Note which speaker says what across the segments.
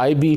Speaker 1: IB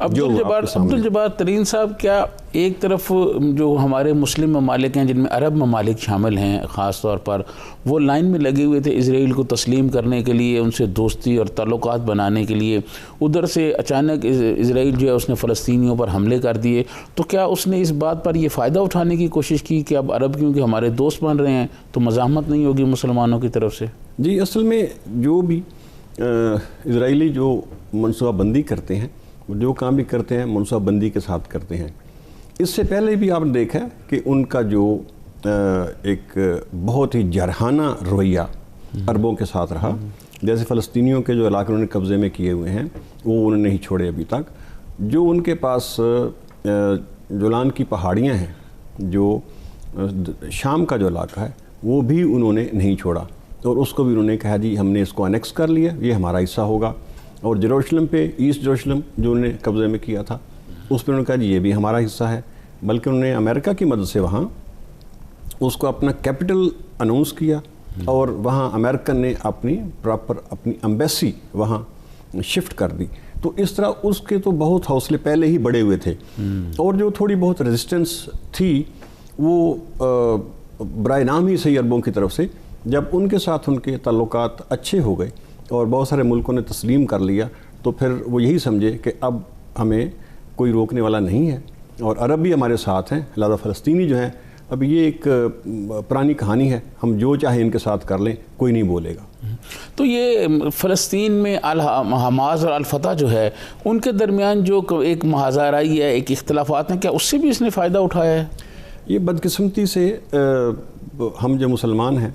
Speaker 1: Abdul Jabbar ترین صاحب، کیا ایک طرف جو ہمارے مسلم ممالک ہیں جن میں عرب ممالک شامل ہیں خاص طور پر، وہ لائن میں لگے ہوئے تھے اسرائیل کو تسلیم کرنے کے لیے، ان سے دوستی اور تعلقات بنانے کے لیے، ادھر سے اچانک اسرائیل جو ہے اس نے فلسطینیوں پر حملے کر دیے، تو کیا اس نے اس بات پر یہ فائدہ اٹھانے کی کوشش کی کہ اب عرب کیونکہ ہمارے دوست بن رہے ہیں تو مزاحمت نہیں ہوگی مسلمانوں کی طرف سے؟
Speaker 2: جی، اصل میں جو بھی اسرائیلی جو منصوبہ بندی کرتے ہیں، جو کام بھی کرتے ہیں منصوبہ بندی کے ساتھ کرتے ہیں. اس سے پہلے بھی آپ نے دیکھا کہ ان کا جو ایک بہت ہی جارحانہ رویہ عربوں کے ساتھ رہا. جیسے فلسطینیوں کے جو علاقے انہوں نے قبضے میں کیے ہوئے ہیں وہ انہوں نے نہیں چھوڑے ابھی تک. جو ان کے پاس جولان کی پہاڑیاں ہیں، جو شام کا جو علاقہ ہے، وہ بھی انہوں نے نہیں چھوڑا، اور اس کو بھی انہوں نے کہا جی ہم نے اس کو انیکس کر لیا، یہ ہمارا حصہ ہوگا. اور جیروشلم پہ، ایسٹ جیروشلم جو انہوں نے قبضے میں کیا تھا، اس پہ انہوں نے کہا جی یہ بھی ہمارا حصہ ہے. بلکہ انہوں نے امریکہ کی مدد سے وہاں اس کو اپنا کیپٹل اناؤنس کیا، اور وہاں امریکن نے اپنی ایمبیسی وہاں شفٹ کر دی. تو اس طرح اس کے تو بہت حوصلے پہلے ہی بڑے ہوئے تھے، اور جو تھوڑی بہت ریزسٹنس تھی وہ برائے نام ہی صحیح عربوں کی طرف سے. جب ان کے ساتھ ان کے تعلقات اچھے ہو گئے اور بہت سارے ملکوں نے تسلیم کر لیا، تو پھر وہ یہی سمجھے کہ اب ہمیں کوئی روکنے والا نہیں ہے، اور عرب بھی ہمارے ساتھ ہیں، لہذا فلسطینی جو ہیں اب یہ ایک پرانی کہانی ہے، ہم جو چاہے ان کے ساتھ کر لیں، کوئی نہیں بولے گا.
Speaker 1: تو یہ فلسطین میں حماس اور الفتح جو ہے ان کے درمیان جو ایک محاذ آرائی ہے، ایک اختلافات ہیں، کیا اس سے بھی اس نے فائدہ اٹھایا ہے؟
Speaker 2: یہ بدقسمتی سے ہم جو مسلمان ہیں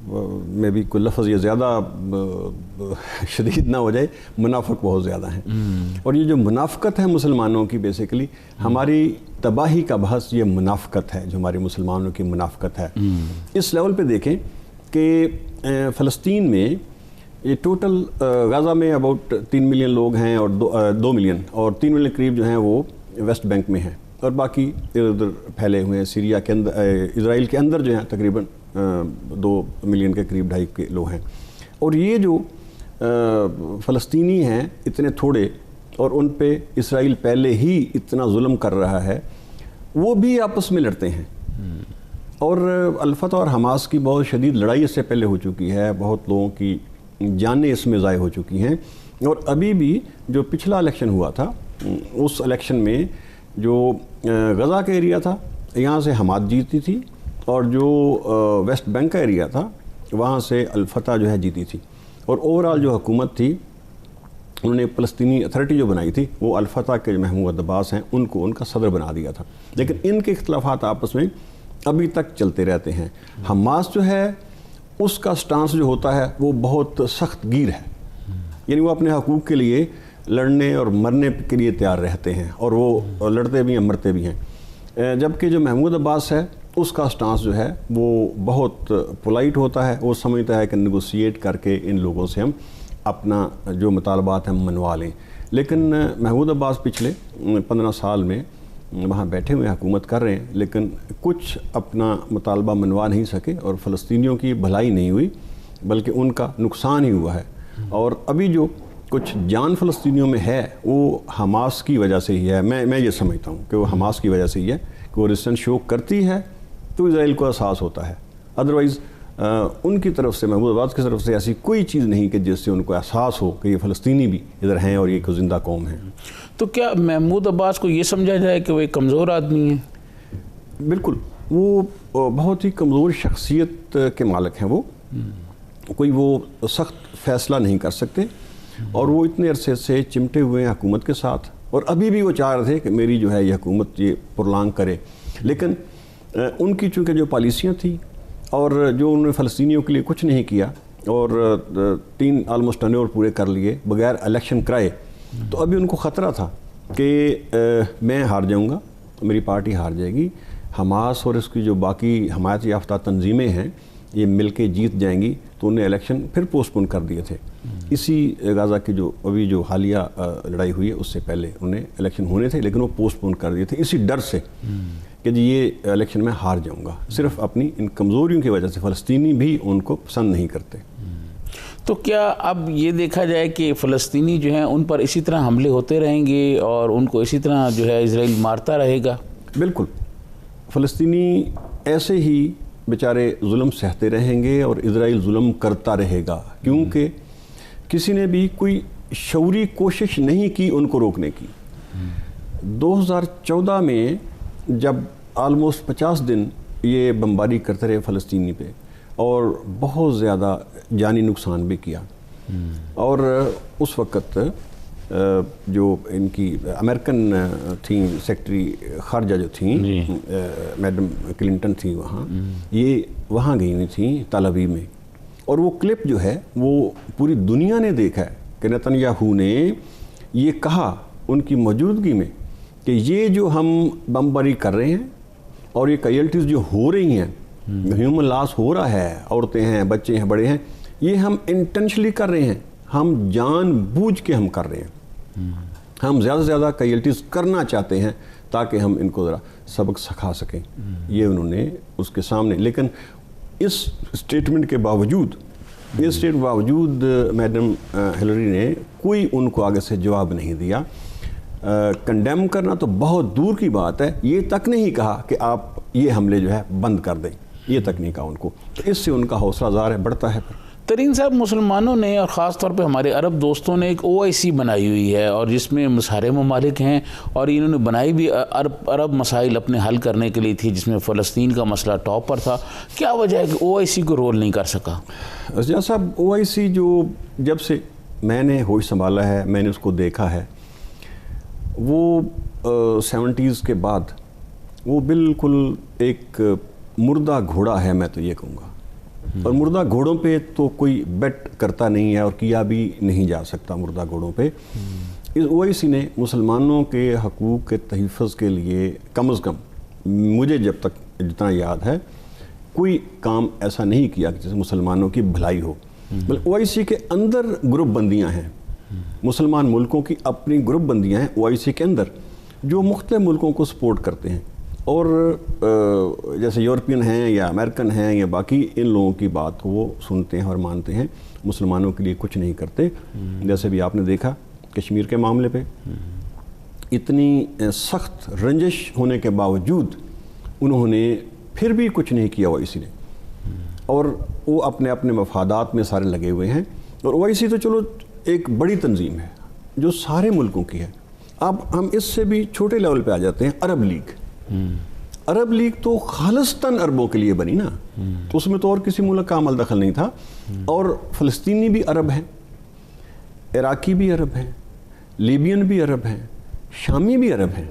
Speaker 2: میں بھی کوئی لفظ یہ زیادہ شدید نہ ہو جائے، منافق بہت زیادہ ہیں. اور یہ جو منافقت ہے مسلمانوں کی، بیسیکلی ہماری تباہی کا بحث یہ منافقت ہے، جو ہماری مسلمانوں کی منافقت ہے. اس لیول پہ دیکھیں کہ فلسطین میں یہ ٹوٹل غزہ میں اباؤٹ 3 ملین لوگ ہیں، اور 2 ملین اور 3 ملین قریب جو ہیں وہ ویسٹ بینک میں ہیں، اور باقی ادھر ادھر پھیلے ہوئے ہیں. سیریا کے اندر، اسرائیل کے اندر جو ہیں تقریباً 2 ملین کے قریب 2.5 کے لوگ ہیں. اور یہ جو فلسطینی ہیں اتنے تھوڑے، اور ان پہ اسرائیل پہلے ہی اتنا ظلم کر رہا ہے، وہ بھی آپس میں لڑتے ہیں. اور الفتح اور حماس کی بہت شدید لڑائی اس سے پہلے ہو چکی ہے، بہت لوگوں کی جانیں اس میں ضائع ہو چکی ہیں. اور ابھی بھی جو پچھلا الیکشن ہوا تھا، اس الیکشن میں جو غزہ کا ایریا تھا یہاں سے حماس جیتی تھی، اور جو ویسٹ بینک کا ایریا تھا وہاں سے الفتح جو ہے جیتی تھی. اور اوورال جو حکومت تھی انہوں نے فلسطینی اتھارٹی جو بنائی تھی وہ الفتح کے جو محمود عباس ہیں ان کو ان کا صدر بنا دیا تھا. لیکن ان کے اختلافات آپس میں ابھی تک چلتے رہتے ہیں. حماس جو ہے اس کا سٹانس جو ہوتا ہے وہ بہت سخت گیر ہے، یعنی وہ اپنے حقوق کے لیے لڑنے اور مرنے کے لیے تیار رہتے ہیں، اور وہ لڑتے بھی ہیں، مرتے بھی ہیں. جبکہ جو محمود عباس ہے اس کا سٹانس جو ہے وہ بہت پولائٹ ہوتا ہے، وہ سمجھتا ہے کہ نیگوسیٹ کر کے ان لوگوں سے ہم اپنا جو مطالبات ہیں منوا لیں. لیکن محمود عباس پچھلے 15 سال میں وہاں بیٹھے ہوئے حکومت کر رہے ہیں، لیکن کچھ اپنا مطالبہ منوا نہیں سکے، اور فلسطینیوں کی بھلائی نہیں ہوئی بلکہ ان کا نقصان ہی ہوا ہے. اور ابھی جو کچھ جان فلسطینیوں میں ہے وہ حماس کی وجہ سے ہی ہے. میں یہ سمجھتا ہوں کہ وہ حماس کی وجہ سے ہی ہے کہ وہ ریزسٹنس شو کرتی ہے تو اسرائیل کو احساس ہوتا ہے. ادروائز ان کی طرف سے، محمود عباس کی طرف سے ایسی کوئی چیز نہیں کہ جس سے ان کو احساس ہو کہ یہ فلسطینی بھی ادھر ہیں اور یہ ایک زندہ قوم ہے.
Speaker 1: تو کیا محمود عباس کو یہ سمجھا جائے کہ وہ ایک کمزور آدمی ہے؟
Speaker 2: بالکل، وہ بہت ہی کمزور شخصیت کے مالک ہیں. وہ کوئی وہ سخت فیصلہ نہیں کر سکتے، اور وہ اتنے عرصے سے چمٹے ہوئے ہیں حکومت کے ساتھ، اور ابھی بھی وہ چاہ رہے تھے کہ میری جو ہے یہ حکومت یہ پرلانگ کرے. لیکن ان کی چونکہ جو پالیسیاں تھیں اور جو انہوں نے فلسطینیوں کے لیے کچھ نہیں کیا، اور 3 آلموسٹ ٹرنور پورے کر لیے بغیر الیکشن کرائے، تو ابھی ان کو خطرہ تھا کہ میں ہار جاؤں گا، میری پارٹی ہار جائے گی، حماس اور اس کی جو باقی حمایت یافتہ تنظیمیں ہیں یہ مل کے جیت جائیں گی. تو انہیں الیکشن پھر پوسٹ پون کر دیے تھے. اسی غزہ کی جو ابھی جو حالیہ لڑائی ہوئی ہے اس سے پہلے انہیں الیکشن ہونے تھے، لیکن وہ پوسٹ پون کر دیے تھے اسی ڈر سے کہ جی یہ الیکشن میں ہار جاؤں گا. صرف اپنی ان کمزوریوں کی وجہ سے فلسطینی بھی ان کو پسند نہیں کرتے.
Speaker 1: تو کیا اب یہ دیکھا جائے کہ فلسطینی جو ہیں ان پر اسی طرح حملے ہوتے رہیں گے اور ان کو اسی طرح جو ہے اسرائیل مارتا رہے گا؟
Speaker 2: بالکل، فلسطینی ایسے ہی بیچارے ظلم سہتے رہیں گے اور اسرائیل ظلم کرتا رہے گا، کیونکہ کسی نے بھی کوئی شعوری کوشش نہیں کی ان کو روکنے کی۔ 2014 میں جب آلموسٹ 50 دن یہ بمباری کرتے رہے فلسطینی پہ اور بہت زیادہ جانی نقصان بھی کیا، اور اس وقت جو ان کی امریکن تھیں سیکٹری خارجہ جو تھیں میڈم کلنٹن تھیں، یہ وہاں گئی ہوئی تھیں تل ابیب میں، اور وہ کلپ جو ہے وہ پوری دنیا نے دیکھا ہے کہ نیتن یاہو نے یہ کہا ان کی موجودگی میں کہ یہ جو ہم بمباری کر رہے ہیں اور یہ کیجویلٹیز جو ہو رہی ہیں، ہیومن لاس ہو رہا ہے، عورتیں ہیں، بچے ہیں، بڑے ہیں، یہ ہم انٹینشنلی کر رہے ہیں، ہم جان بوجھ کے ہم کر رہے ہیں، ہم زیادہ سے زیادہ کیجویلٹیز کرنا چاہتے ہیں تاکہ ہم ان کو ذرا سبق سکھا سکیں۔ یہ انہوں نے اس کے سامنے، لیکن اس اسٹیٹمنٹ کے باوجود میڈم ہلری نے کوئی ان کو آگے سے جواب نہیں دیا۔ کنڈیم کرنا تو بہت دور کی بات ہے، یہ تک نہیں کہا کہ آپ یہ حملے جو ہے بند کر دیں، یہ تک نہیں کہا ان کو، تو اس سے ان کا حوصلہ ظاہر بڑھتا ہے۔
Speaker 1: ترین صاحب، مسلمانوں نے اور خاص طور پہ ہمارے عرب دوستوں نے ایک OIC بنائی ہوئی ہے اور جس میں سارے ممالک ہیں، اور انہوں نے بنائی بھی عرب مسائل اپنے حل کرنے کے لیے تھی، جس میں فلسطین کا مسئلہ ٹاپ پر تھا۔ کیا وجہ ہے کہ OIC کو رول نہیں کر سکا؟
Speaker 2: اسجاد صاحب، OIC جو جب سے میں نے ہوش سنبھالا ہے، میں نے اس کو دیکھا ہے، وہ 70s کے بعد وہ بالکل ایک مردہ گھوڑا ہے، میں تو یہ کہوں گا، اور مردہ گھوڑوں پہ تو کوئی بیٹ کرتا نہیں ہے اور کیا بھی نہیں جا سکتا مردہ گھوڑوں پہ۔ اس OIC نے مسلمانوں کے حقوق کے تحفظ کے لیے کم از کم مجھے جب تک جتنا یاد ہے کوئی کام ایسا نہیں کیا کہ جیسے مسلمانوں کی بھلائی ہو۔ بلکہ OIC کے اندر گروپ بندیاں ہیں، مسلمان ملکوں کی اپنی گروپ بندیاں ہیں OIC کے اندر جو مختلف ملکوں کو سپورٹ کرتے ہیں، اور جیسے یورپین ہیں یا امریکن ہیں یا باقی ان لوگوں کی بات کو وہ سنتے ہیں اور مانتے ہیں، مسلمانوں کے لیے کچھ نہیں کرتے۔ جیسے بھی آپ نے دیکھا کشمیر کے معاملے پہ اتنی سخت رنجش ہونے کے باوجود انہوں نے پھر بھی کچھ نہیں کیا OIC نے، اور وہ اپنے اپنے مفادات میں سارے لگے ہوئے ہیں۔ اور OIC تو چلو ایک بڑی تنظیم ہے جو سارے ملکوں کی ہے۔ اب ہم اس سے بھی چھوٹے لیول پہ آ جاتے ہیں، عرب لیگ۔ عرب لیگ تو خالصتاً عربوں کے لیے بنی نا، تو اس میں تو اور کسی ملک کا عمل دخل نہیں تھا، اور فلسطینی بھی عرب ہیں، عراقی بھی عرب ہیں، لیبین بھی عرب ہیں، شامی بھی عرب ہیں،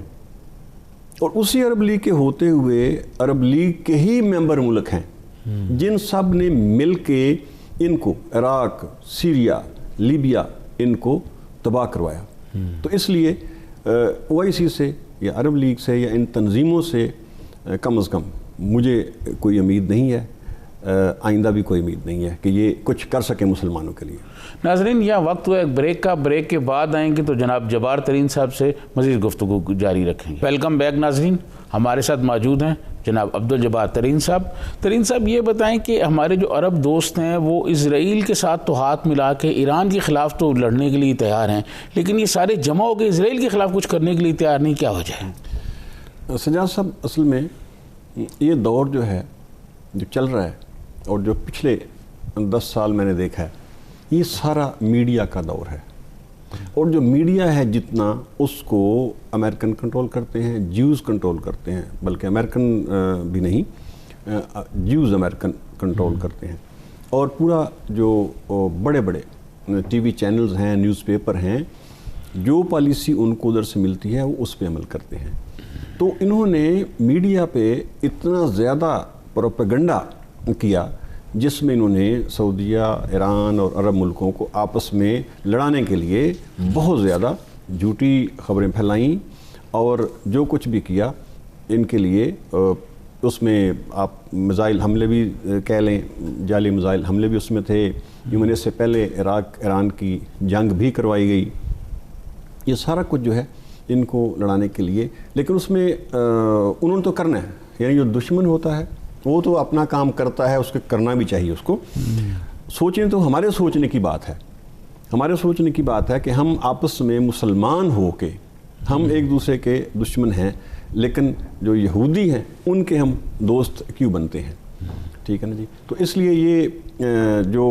Speaker 2: اور اسی عرب لیگ کے ہوتے ہوئے عرب لیگ کے ہی ممبر ملک ہیں جن سب نے مل کے ان کو عراق، سیریا، لیبیا ان کو تباہ کروایا۔ تو اس لیے OIC سے یا عرب لیگ سے یا ان تنظیموں سے کم از کم مجھے کوئی امید نہیں ہے، آئندہ بھی کوئی امید نہیں ہے کہ یہ کچھ کر سکے مسلمانوں کے لیے۔
Speaker 1: ناظرین، یہ وقت ہوا ایک بریک کا، بریک کے بعد آئیں گے تو جناب جبار ترین صاحب سے مزید گفتگو جاری رکھیں گے۔ ویلکم بیک ناظرین، ہمارے ساتھ موجود ہیں جناب عبدالجبار ترین صاحب۔ ترین صاحب، یہ بتائیں کہ ہمارے جو عرب دوست ہیں وہ اسرائیل کے ساتھ تو ہاتھ ملا کے ایران کے خلاف تو لڑنے کے لیے تیار ہیں، لیکن یہ سارے جمع ہو کے اسرائیل کے خلاف کچھ کرنے کے لیے تیار نہیں، کیا وجہ ہے؟
Speaker 2: سجاد صاحب، اصل میں یہ دور جو ہے جو چل رہا ہے اور جو پچھلے 10 سال میں نے دیکھا ہے، یہ سارا میڈیا کا دور ہے، اور جو میڈیا ہے جتنا اس کو امریکن کنٹرول کرتے ہیں، جیوز کنٹرول کرتے ہیں، بلکہ امریکن بھی نہیں، جیوز امریکن کنٹرول کرتے ہیں، اور پورا جو بڑے بڑے ٹی وی چینلز ہیں، نیوز پیپر ہیں، جو پالیسی ان کو ادھر سے ملتی ہے وہ اس پہ عمل کرتے ہیں۔ تو انہوں نے میڈیا پہ اتنا زیادہ پروپیگنڈا کیا جس میں انہوں نے سعودیہ، ایران اور عرب ملکوں کو آپس میں لڑانے کے لیے بہت زیادہ جھوٹی خبریں پھیلائیں، اور جو کچھ بھی کیا ان کے لیے اس میں آپ میزائل حملے بھی کہہ لیں، جعلی میزائل حملے بھی اس میں تھے، یوں اس سے پہلے عراق ایران کی جنگ بھی کروائی گئی۔ یہ سارا کچھ جو ہے ان کو لڑانے کے لیے، لیکن اس میں انہوں نے تو کرنا ہے، یعنی جو دشمن ہوتا ہے وہ تو اپنا کام کرتا ہے، اس کے کرنا بھی چاہیے اس کو۔ سوچیں تو ہمارے سوچنے کی بات ہے، ہمارے سوچنے کی بات ہے کہ ہم آپس میں مسلمان ہو کے ہم ایک دوسرے کے دشمن ہیں، لیکن جو یہودی ہیں ان کے ہم دوست کیوں بنتے ہیں؟ ٹھیک ہے نا جی. تو اس لیے یہ جو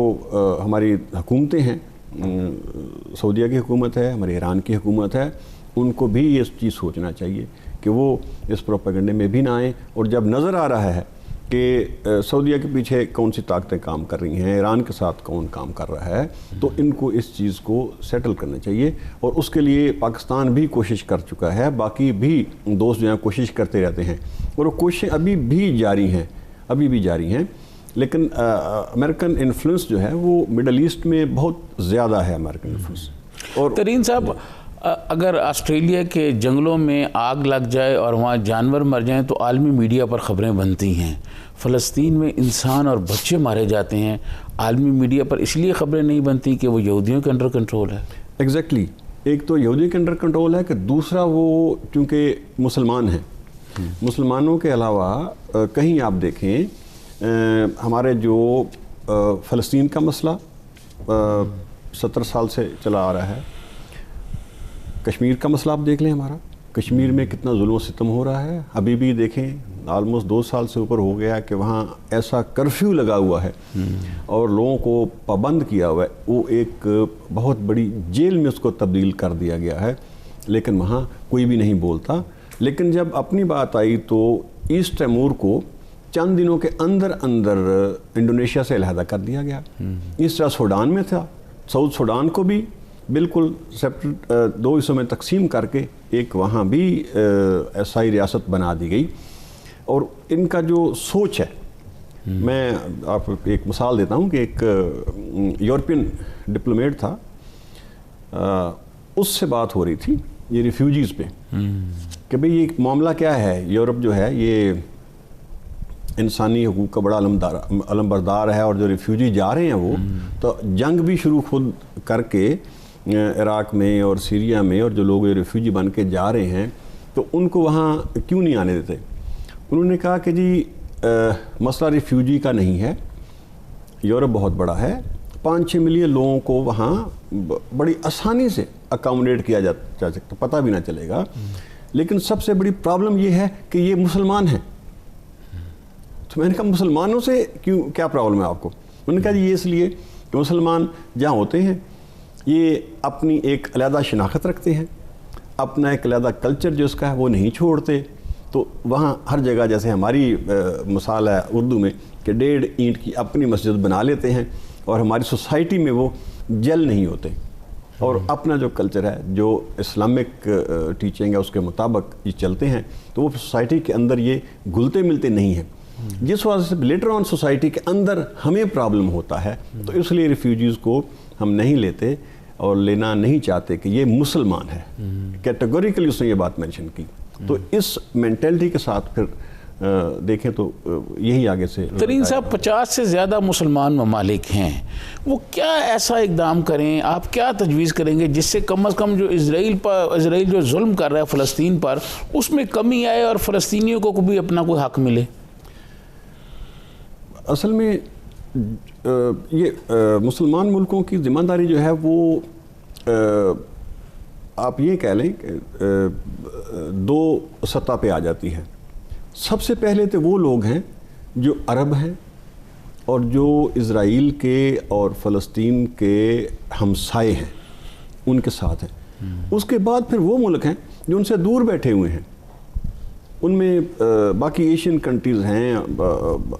Speaker 2: ہماری حکومتیں ہیں، سعودیہ کی حکومت ہے، ہمارے ایران کی حکومت ہے، ان کو بھی یہ چیز سوچنا چاہیے کہ وہ اس پروپیگنڈے میں بھی نہ آئیں. اور جب نظر آ رہا ہے کہ سعودیہ کے پیچھے کون سی طاقتیں کام کر رہی ہیں، ایران کے ساتھ کون کام کر رہا ہے، تو ان کو اس چیز کو سیٹل کرنا چاہیے. اور اس کے لیے پاکستان بھی کوشش کر چکا ہے، باقی بھی دوست جو ہیں کوشش کرتے رہتے ہیں، اور وہ کوششیں ابھی بھی جاری ہیں. لیکن امریکن انفلوئنس جو ہے وہ مڈل ایسٹ میں بہت زیادہ ہے، امریکن انفلوئنس. اور
Speaker 1: ترین صاحب، اگر آسٹریلیا کے جنگلوں میں آگ لگ جائے اور وہاں جانور مر جائیں تو عالمی میڈیا پر خبریں بنتی ہیں. فلسطین میں انسان اور بچے مارے جاتے ہیں، عالمی میڈیا پر اس لیے خبریں نہیں بنتی کہ وہ یہودیوں کے انڈر کنٹرول ہے.
Speaker 2: ایگزیکٹلی، ایک تو یہودی کے انڈر کنٹرول ہے، کہ دوسرا وہ چونکہ مسلمان ہیں. مسلمانوں کے علاوہ کہیں آپ دیکھیں ہمارے جو فلسطین کا مسئلہ 70 سال سے چلا آ رہا ہے، کشمیر کا مسئلہ آپ دیکھ لیں، ہمارا کشمیر میں کتنا ظلم و ستم ہو رہا ہے. ابھی بھی دیکھیں آلموسٹ 2 سال سے اوپر ہو گیا کہ وہاں ایسا کرفیو لگا ہوا ہے اور لوگوں کو پابند کیا ہوا ہے. وہ ایک بہت بڑی جیل میں اس کو تبدیل کر دیا گیا ہے، لیکن وہاں کوئی بھی نہیں بولتا. لیکن جب اپنی بات آئی تو ایسٹ تیمور کو چند دنوں کے اندر انڈونیشیا سے علیحدہ کر دیا گیا. اس طرح سوڈان میں تھا، ساؤتھ سوڈان کو بھی بالکل سیپریٹ 2 حصوں میں تقسیم کر کے ایک وہاں بھی ایسائی ریاست بنا دی گئی. اور ان کا جو سوچ ہے، میں آپ ایک مثال دیتا ہوں کہ ایک یورپین ڈپلومیٹ تھا، اس سے بات ہو رہی تھی یہ ریفیوجیز پہ کہ بھئی یہ معاملہ کیا ہے. یورپ جو ہے یہ انسانی حقوق کا بڑا علم بردار ہے، اور جو ریفیوجی جا رہے ہیں وہ تو جنگ بھی شروع خود کر کے عراق میں اور سیریا میں، اور جو لوگ ریفیوجی بن کے جا رہے ہیں تو ان کو وہاں کیوں نہیں آنے دیتے. انہوں نے کہا کہ جی مسئلہ ریفیوجی کا نہیں ہے، یورپ بہت بڑا ہے، 5-6 ملین لوگوں کو وہاں بڑی آسانی سے اکاموڈیٹ کیا جا سکتا، پتہ بھی نہ چلے گا. لیکن سب سے بڑی پرابلم یہ ہے کہ یہ مسلمان ہیں. تو میں نے کہا مسلمانوں سے کیا پرابلم ہے آپ کو؟ انہوں نے کہا جی یہ اس لیے کہ مسلمان جہاں ہوتے ہیں یہ اپنی ایک علیحدہ شناخت رکھتے ہیں، اپنا ایک علیحدہ کلچر جو اس کا ہے وہ نہیں چھوڑتے. تو وہاں ہر جگہ جیسے ہماری مثال ہے اردو میں کہ 1.5 اینٹ کی اپنی مسجد بنا لیتے ہیں، اور ہماری سوسائٹی میں وہ جل نہیں ہوتے، اور اپنا جو کلچر ہے، جو اسلامک ٹیچنگ ہے اس کے مطابق یہ چلتے ہیں، تو وہ سوسائٹی کے اندر یہ گھلتے ملتے نہیں ہیں. جس وجہ سے لیٹر آن سوسائٹی کے اندر ہمیں پرابلم ہوتا ہے. تو اس لیے ریفیوجیز کو ہم نہیں لیتے اور لینا نہیں چاہتے کہ یہ مسلمان ہے. کیٹیگوریکلی اس نے یہ بات مینشن کی. تو اس مینٹلٹی کے ساتھ پھر دیکھیں تو یہی آگے سے.
Speaker 1: ترین صاحب، 50 سے زیادہ مسلمان ممالک ہیں، وہ کیا ایسا اقدام کریں، آپ کیا تجویز کریں گے جس سے کم از کم جو اسرائیل جو ظلم کر رہا ہے فلسطین پر، اس میں کمی آئے اور فلسطینیوں کو بھی اپنا کوئی حق ملے؟
Speaker 2: اصل میں یہ مسلمان ملکوں کی ذمہ داری جو ہے وہ آپ یہ کہہ لیں کہ 2 سطح پہ آ جاتی ہے. سب سے پہلے تو وہ لوگ ہیں جو عرب ہیں اور جو اسرائیل کے اور فلسطین کے ہمسائے ہیں، ان کے ساتھ ہیں. اس کے بعد پھر وہ ملک ہیں جو ان سے دور بیٹھے ہوئے ہیں. ان میں باقی ایشین کنٹریز ہیں،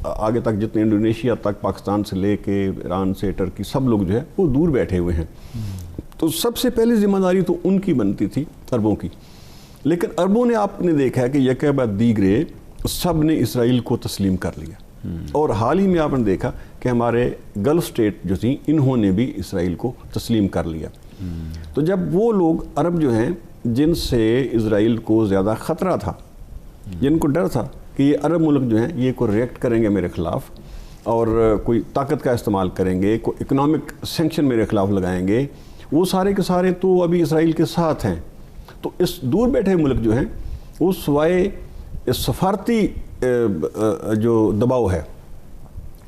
Speaker 2: آگے تک جتنے انڈونیشیا تک، پاکستان سے لے کے ایران سے ٹرکی، سب لوگ جو ہے وہ دور بیٹھے ہوئے ہیں. تو سب سے پہلی ذمہ داری تو ان کی بنتی تھی، عربوں کی. لیکن عربوں نے آپ نے دیکھا ہے کہ یکے بعد دیگرے سب نے اسرائیل کو تسلیم کر لیا. اور حال ہی میں آپ نے دیکھا کہ ہمارے گلف اسٹیٹ جو تھیں انہوں نے بھی اسرائیل کو تسلیم کر لیا. تو جب وہ لوگ عرب جو ہیں جن سے اسرائیل کو زیادہ خطرہ تھا، جن کو ڈر تھا کہ یہ عرب ملک جو ہیں یہ کو ریئیکٹ کریں گے میرے خلاف اور کوئی طاقت کا استعمال کریں گے، کوئی اکنامک سینکشن میرے خلاف لگائیں گے، وہ سارے کے سارے تو ابھی اسرائیل کے ساتھ ہیں. تو اس دور بیٹھے ملک جو ہیں وہ سوائے اس سفارتی جو دباؤ ہے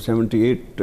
Speaker 2: $78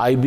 Speaker 1: IB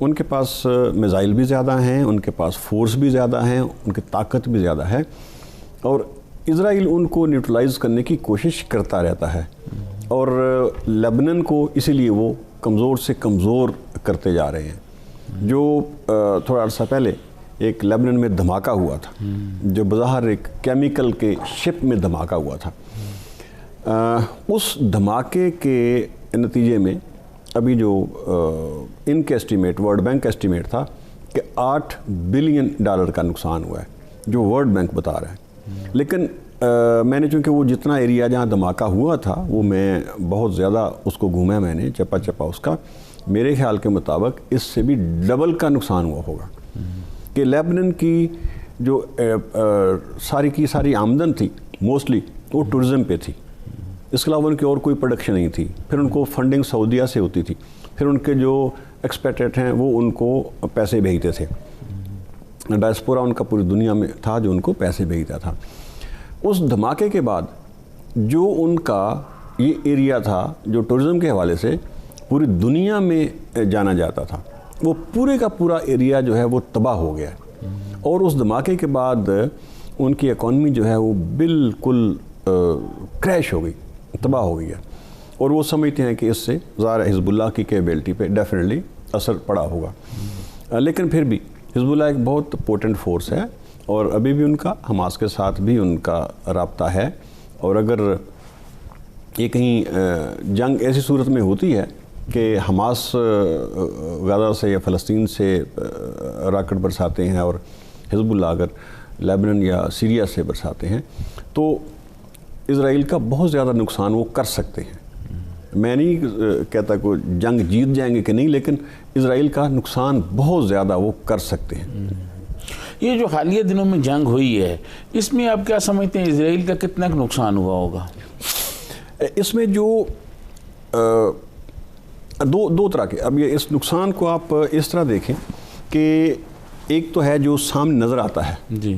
Speaker 2: ان کے پاس میزائل بھی زیادہ ہیں، ان کے پاس فورس بھی زیادہ ہیں، ان کی طاقت بھی زیادہ ہے، اور اسرائیل ان کو نیوٹرلائز کرنے کی کوشش کرتا رہتا ہے، اور لبنان کو اسی لیے وہ کمزور سے کمزور کرتے جا رہے ہیں۔ جو تھوڑا عرصہ پہلے ایک لبنان میں دھماکہ ہوا تھا، جو بظاہر ایک کیمیکل کے شپ میں دھماکہ ہوا تھا، اس دھماکے کے نتیجے میں ابھی جو ان کے اسٹیمیٹ، ورلڈ بینک کا اسٹیمیٹ تھا کہ $8 بلین کا نقصان ہوا ہے، جو ورلڈ بینک بتا رہا ہے۔ لیکن میں نے چونکہ وہ جتنا ایریا جہاں دھماکہ ہوا تھا وہ میں بہت زیادہ اس کو گھوما، میں نے چپا اس کا، میرے خیال کے مطابق اس سے بھی ڈبل کا نقصان ہوا ہوگا، کہ لیبنان کی جو ساری کی ساری آمدن تھی موسٹلی وہ ٹورزم پہ تھی، اس کے علاوہ ان کی اور کوئی پروڈکشن نہیں تھی۔ پھر ان کو فنڈنگ سعودیہ سے ہوتی تھی، پھر ان کے جو ایکسپیٹریٹ ہیں وہ ان کو پیسے بھیجتے تھے، ڈائسپورا ان کا پوری دنیا میں تھا جو ان کو پیسے بھیجتا تھا۔ اس دھماکے کے بعد جو ان کا یہ ایریا تھا جو ٹورزم کے حوالے سے پوری دنیا میں جانا جاتا تھا، وہ پورے کا پورا ایریا جو ہے وہ تباہ ہو گیا، اور اس دھماکے کے بعد ان کی اکانومی جو ہے وہ بالکل کریش ہو گئی، تباہ ہو گئی ہے، اور وہ سمجھتے ہیں کہ اس سے ظاہر حزب اللہ کی کیپیبلٹی پہ ڈیفینیٹلی اثر پڑا ہوگا۔ لیکن پھر بھی حزب اللہ ایک بہت پوٹنٹ فورس ہے، اور ابھی بھی ان کا حماس کے ساتھ بھی ان کا رابطہ ہے، اور اگر یہ کہیں جنگ ایسی صورت میں ہوتی ہے کہ حماس غزہ سے یا فلسطین سے راکٹ برساتے ہیں اور حزب اللہ اگر لیبنان یا سیریا سے برساتے ہیں تو اسرائیل کا بہت زیادہ نقصان وہ کر سکتے ہیں۔ میں نہیں کہتا کہ جنگ جیت جائیں گے کہ نہیں، لیکن اسرائیل کا نقصان بہت زیادہ وہ کر سکتے ہیں۔
Speaker 1: یہ جو حالیہ دنوں میں جنگ ہوئی ہے، اس میں آپ کیا سمجھتے ہیں اسرائیل کا کتنا نقصان ہوا ہوگا؟
Speaker 2: اس میں جو دو طرح کے، اب یہ اس نقصان کو آپ اس طرح دیکھیں کہ ایک تو ہے جو سامنے نظر آتا ہے،
Speaker 1: جی،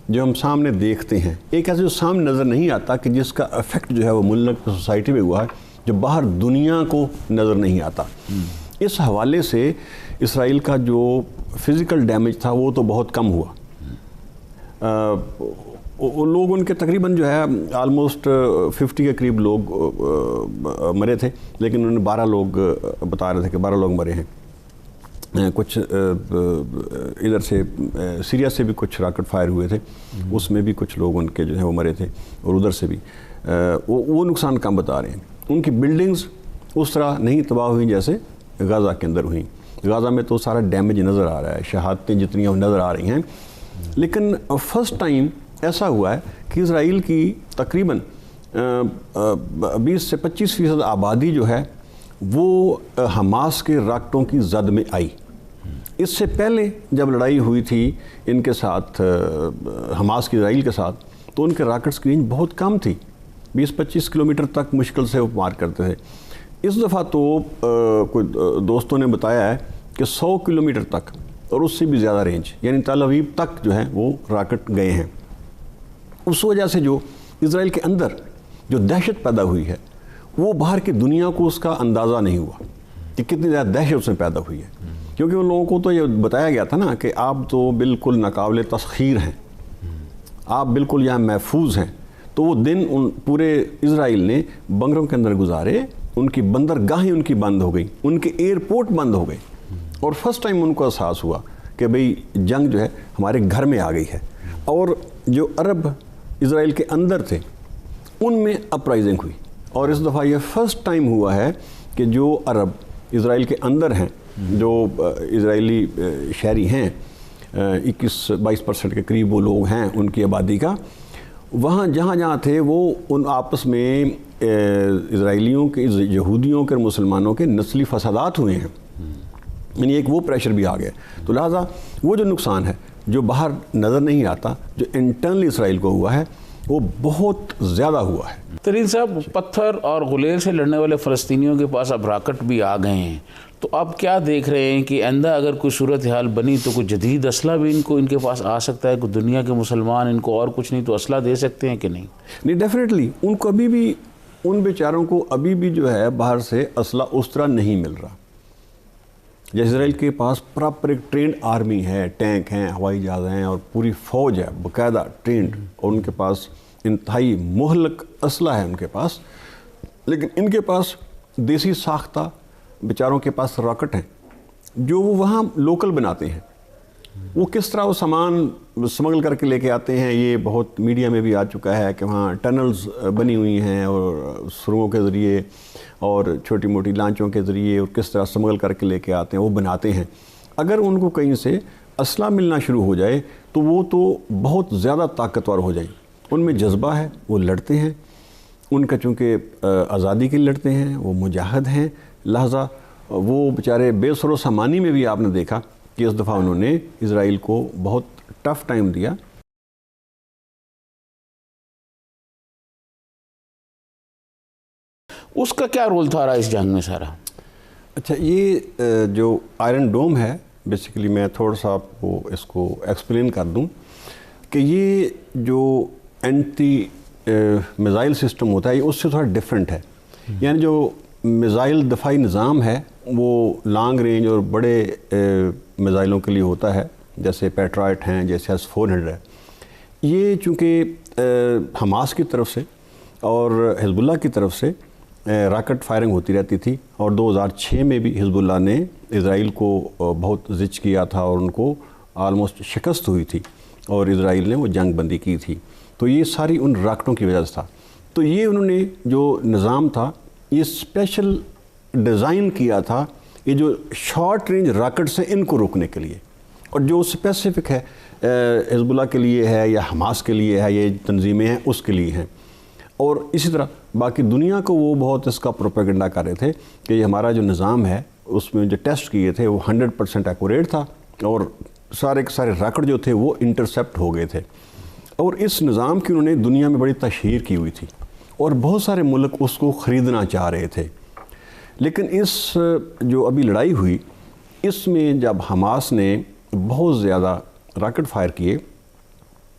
Speaker 2: جو ہم سامنے دیکھتے ہیں، ایک ایسا جو سامنے نظر نہیں آتا کہ جس کا افیکٹ جو ہے وہ ملک سوسائٹی میں ہوا ہے، جو باہر دنیا کو نظر نہیں آتا۔ اس حوالے سے اسرائیل کا جو فزیکل ڈیمیج تھا وہ تو بہت کم ہوا، لوگ ان کے تقریباً جو ہے آلموسٹ 50 کے قریب لوگ مرے تھے، لیکن انہوں نے 12 لوگ بتا رہے تھے کہ 12 لوگ مرے ہیں۔ کچھ ادھر سے سیریا سے بھی کچھ راکٹ فائر ہوئے تھے، اس میں بھی کچھ لوگ ان کے جو ہیں وہ مرے تھے، اور ادھر سے بھی وہ نقصان کم بتا رہے ہیں۔ ان کی بلڈنگز اس طرح نہیں تباہ ہوئیں جیسے غزہ کے اندر ہوئیں۔ غزہ میں تو سارا ڈیمیج نظر آ رہا ہے، شہادتیں جتنی ہیں نظر آ رہی ہیں، لیکن فرسٹ ٹائم ایسا ہوا ہے کہ اسرائیل کی تقریباً 20 سے 25% آبادی جو ہے وہ حماس کے راکٹوں کی زد میں آئی۔ اس سے پہلے جب لڑائی ہوئی تھی ان کے ساتھ، حماس کی اسرائیل کے ساتھ، تو ان کے راکٹس کی رینج بہت کم تھی، 20-25 کلومیٹر تک مشکل سے وہ مار کرتے تھے۔ اس دفعہ تو کوئی دوستوں نے بتایا ہے کہ 100 کلومیٹر تک اور اس سے بھی زیادہ رینج، یعنی تل ابیب تک جو ہے وہ راکٹ گئے ہیں۔ اس وجہ سے جو اسرائیل کے اندر جو دہشت پیدا ہوئی ہے وہ باہر کی دنیا کو اس کا اندازہ نہیں ہوا کہ کتنی زیادہ دہشت اس میں پیدا ہوئی ہے، کیونکہ ان لوگوں کو تو یہ بتایا گیا تھا نا کہ آپ تو بالکل ناقابل تسخیر ہیں، آپ بالکل یہاں محفوظ ہیں۔ تو وہ دن ان پورے اسرائیل نے بنگروں کے اندر گزارے، ان کی بندرگاہیں ان کی بند ہو گئی، ان کے ایئرپورٹ بند ہو گئے، اور فرسٹ ٹائم ان کو احساس ہوا کہ بھئی جنگ جو ہے ہمارے گھر میں آ گئی ہے۔ اور جو عرب اسرائیل کے اندر تھے ان میں اپرائزنگ ہوئی، اور اس دفعہ یہ فرسٹ ٹائم ہوا ہے کہ جو عرب اسرائیل کے اندر ہیں، جو اسرائیلی شہری ہیں، 21-22% کے قریب وہ لوگ ہیں ان کی آبادی کا، وہاں جہاں تھے وہ ان آپس میں اسرائیلیوں کے، یہودیوں کے اور مسلمانوں کے نسلی فسادات ہوئے ہیں، یعنی ایک وہ پریشر بھی آ گیا۔ تو لہٰذا وہ جو نقصان ہے جو باہر نظر نہیں آتا، جو انٹرنلی اسرائیل کو ہوا ہے، وہ بہت زیادہ ہوا ہے۔
Speaker 1: ترین صاحب، پتھر اور غلیل سے لڑنے والے فلسطینیوں کے پاس اب راکٹ بھی آ گئے ہیں، تو آپ کیا دیکھ رہے ہیں کہ آئندہ اگر کوئی صورتحال بنی تو کوئی جدید اسلحہ بھی ان کے پاس آ سکتا ہے؟ کوئی دنیا کے مسلمان ان کو اور کچھ نہیں تو اسلحہ دے سکتے ہیں کہ نہیں؟
Speaker 2: نہیں، ڈیفینیٹلی ان کو ابھی بھی، ان بیچاروں کو ابھی بھی جو ہے باہر سے اسلحہ اس طرح نہیں مل رہا۔ جیسے اسرائیل کے پاس پراپر ایک ٹرینڈ آرمی ہے، ٹینک ہیں، ہوائی جہاز ہیں اور پوری فوج ہے باقاعدہ ٹرینڈ، اور ان کے پاس انتہائی مہلک اسلحہ ہے ان کے پاس، لیکن ان کے پاس دیسی ساختہ بیچاروں کے پاس راکٹ ہیں جو وہ وہاں لوکل بناتے ہیں۔ وہ کس طرح وہ سامان سمگل کر کے لے کے آتے ہیں، یہ بہت میڈیا میں بھی آ چکا ہے کہ وہاں ٹنلز بنی ہوئی ہیں اور سرنگوں کے ذریعے اور چھوٹی موٹی لانچوں کے ذریعے اور کس طرح سمگل کر کے لے کے آتے ہیں، وہ بناتے ہیں۔ اگر ان کو کہیں سے اسلحہ ملنا شروع ہو جائے تو وہ تو بہت زیادہ طاقتور ہو جائیں، ان میں جذبہ ہے، وہ لڑتے ہیں، ان کا چونکہ آزادی کے لیے لڑتے ہیں، وہ مجاہد ہیں، لہذا وہ بیچارے بے سر و سامانی میں بھی آپ نے دیکھا کہ اس دفعہ انہوں نے اسرائیل کو بہت ٹف ٹائم دیا۔
Speaker 1: اس کا کیا رول تھا رہا اس جنگ میں سارا؟
Speaker 2: اچھا، یہ جو آئرن ڈوم ہے، بیسیکلی میں تھوڑا سا آپ کو اس کو ایکسپلین کر دوں کہ یہ جو اینٹی میزائل سسٹم ہوتا ہے یہ اس سے تھوڑا ڈیفرنٹ ہے۔ یعنی جو میزائل دفاعی نظام ہے وہ لانگ رینج اور بڑے میزائلوں کے لیے ہوتا ہے، جیسے پیٹرائٹ ہیں، جیسے S-400 ہے۔ یہ چونکہ حماس کی طرف سے اور حزب اللہ کی طرف سے راکٹ فائرنگ ہوتی رہتی تھی، اور 2006 میں بھی حزب اللہ نے اسرائیل کو بہت زچ کیا تھا اور ان کو آلموسٹ شکست ہوئی تھی اور اسرائیل نے وہ جنگ بندی کی تھی، تو یہ ساری ان راکٹوں کی وجہ سے تھا۔ تو یہ انہوں نے جو نظام تھا یہ اسپیشل ڈیزائن کیا تھا، یہ جو شارٹ رینج راکٹس ہیں ان کو روکنے کے لیے، اور جو اسپیسیفک ہے حزب اللہ کے لیے ہے یا حماس کے لیے ہے، یہ تنظیمیں ہیں اس کے لیے ہیں۔ اور اسی طرح باقی دنیا کو وہ بہت اس کا پروپیگنڈا کر رہے تھے کہ یہ ہمارا جو نظام ہے اس میں جو ٹیسٹ کیے تھے وہ 100% ایکوریٹ تھا، اور سارے کے سارے راکٹ جو تھے وہ انٹرسیپٹ ہو گئے تھے، اور اس نظام کی انہوں نے دنیا میں بڑی تشہیر کی ہوئی تھی اور بہت سارے ملک اس کو خریدنا چاہ رہے تھے۔ لیکن اس جو ابھی لڑائی ہوئی اس میں جب حماس نے بہت زیادہ راکٹ فائر کیے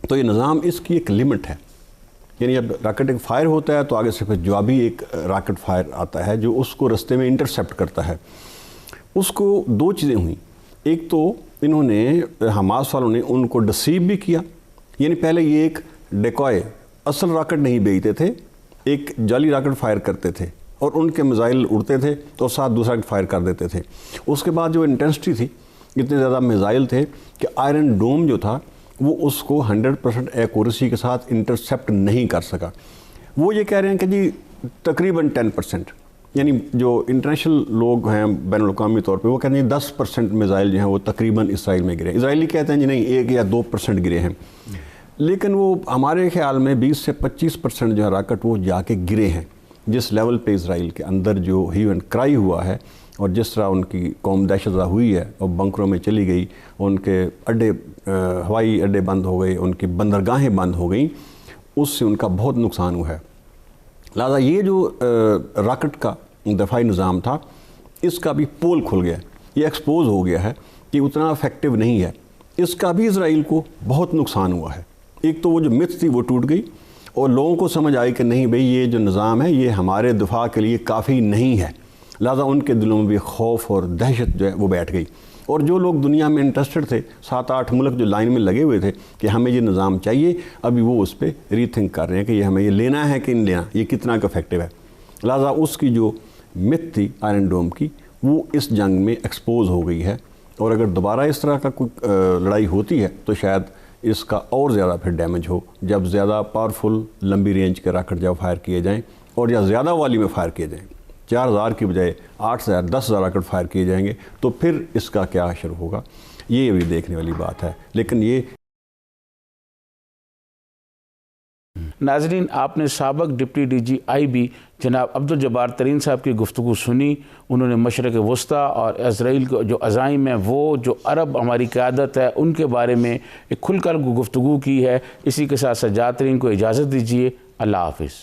Speaker 2: تو یہ نظام اس کی ایک لمٹ ہے، یعنی جب راکٹ ایک فائر ہوتا ہے تو آگے سے پھر جوابی ایک راکٹ فائر آتا ہے جو اس کو رستے میں انٹرسیپٹ کرتا ہے۔ اس کو دو چیزیں ہوئیں، ایک تو انہوں نے حماس والوں نے ان کو ڈسیو بھی کیا، یعنی پہلے یہ ایک ڈیکوائے اصل راکٹ نہیں بھیجتے تھے، ایک جعلی راکٹ فائر کرتے تھے اور ان کے میزائل اڑتے تھے تو ساتھ دوسرا فائر کر دیتے تھے۔ اس کے بعد جو انٹینسٹی تھی، اتنے زیادہ میزائل تھے کہ آئرن ڈوم جو تھا وہ اس کو 100% ایکوریسی کے ساتھ انٹرسیپٹ نہیں کر سکا۔ وہ یہ کہہ رہے ہیں کہ جی تقریباً 10%، یعنی جو انٹرنیشنل لوگ ہیں بین الاقوامی طور پہ وہ کہتے ہیں 10% میزائل جو ہیں وہ تقریباً اسرائیل میں گرے، اسرائیلی کہتے ہیں جی نہیں 1 یا 2% گرے ہیں، لیکن وہ ہمارے خیال میں 20 سے 25% جو ہے راکٹ وہ جا کے گرے ہیں۔ جس لیول پہ اسرائیل کے اندر جو ہیو اینڈ کرائی ہوا ہے اور جس طرح ان کی قوم دہشت زدہ ہوئی ہے اور بنکروں میں چلی گئی، ان کے اڈے ہوائی اڈے بند ہو گئے، ان کی بندرگاہیں بند ہو گئیں، اس سے ان کا بہت نقصان ہوا ہے۔ لہٰذا یہ جو راکٹ کا دفاعی نظام تھا اس کا بھی پول کھل گیا، یہ ایکسپوز ہو گیا ہے کہ اتنا افیکٹو نہیں ہے، اس کا بھی اسرائیل کو بہت نقصان ہوا ہے۔ ایک تو وہ جو متھ تھی وہ ٹوٹ گئی اور لوگوں کو سمجھ آئی کہ نہیں بھئی یہ جو نظام ہے یہ ہمارے دفاع کے لیے کافی نہیں ہے، لہٰذا ان کے دلوں میں بھی خوف اور دہشت جو ہے وہ بیٹھ گئی، اور جو لوگ دنیا میں انٹرسٹڈ تھے 7-8 ملک جو لائن میں لگے ہوئے تھے کہ ہمیں یہ نظام چاہیے، ابھی وہ اس پہ ری تھنک کر رہے ہیں کہ یہ ہمیں یہ لینا ہے کہ نہیں لینا، یہ کتنا کا افیکٹو ہے۔ لہٰذا اس کی جو متھ تھی آئرن ڈوم کی وہ اس جنگ میں ایکسپوز ہو گئی ہے، اور اگر دوبارہ اس طرح کا کوئی لڑائی ہوتی ہے تو شاید اس کا اور زیادہ پھر ڈیمیج ہو، جب زیادہ پاورفل لمبی رینج کے راکٹ جب فائر کیے جائیں اور یا زیادہ والی میں فائر کیے جائیں، 4000 کی بجائے 8000 10,000 راکٹ فائر کیے جائیں گے تو پھر اس کا کیا اثر ہوگا، یہ بھی دیکھنے والی بات ہے۔ لیکن یہ
Speaker 1: ناظرین، آپ نے سابق deputy D G I B جناب عبدالجبار ترین صاحب کی گفتگو سنی۔ انہوں نے مشرق وسطیٰ اور اسرائیل کو جو عزائم ہیں، وہ جو عرب ہماری قیادت ہے، ان کے بارے میں ایک کھل کر گفتگو کی ہے۔ اسی کے ساتھ سجاد ترین کو اجازت دیجیے۔ اللہ حافظ۔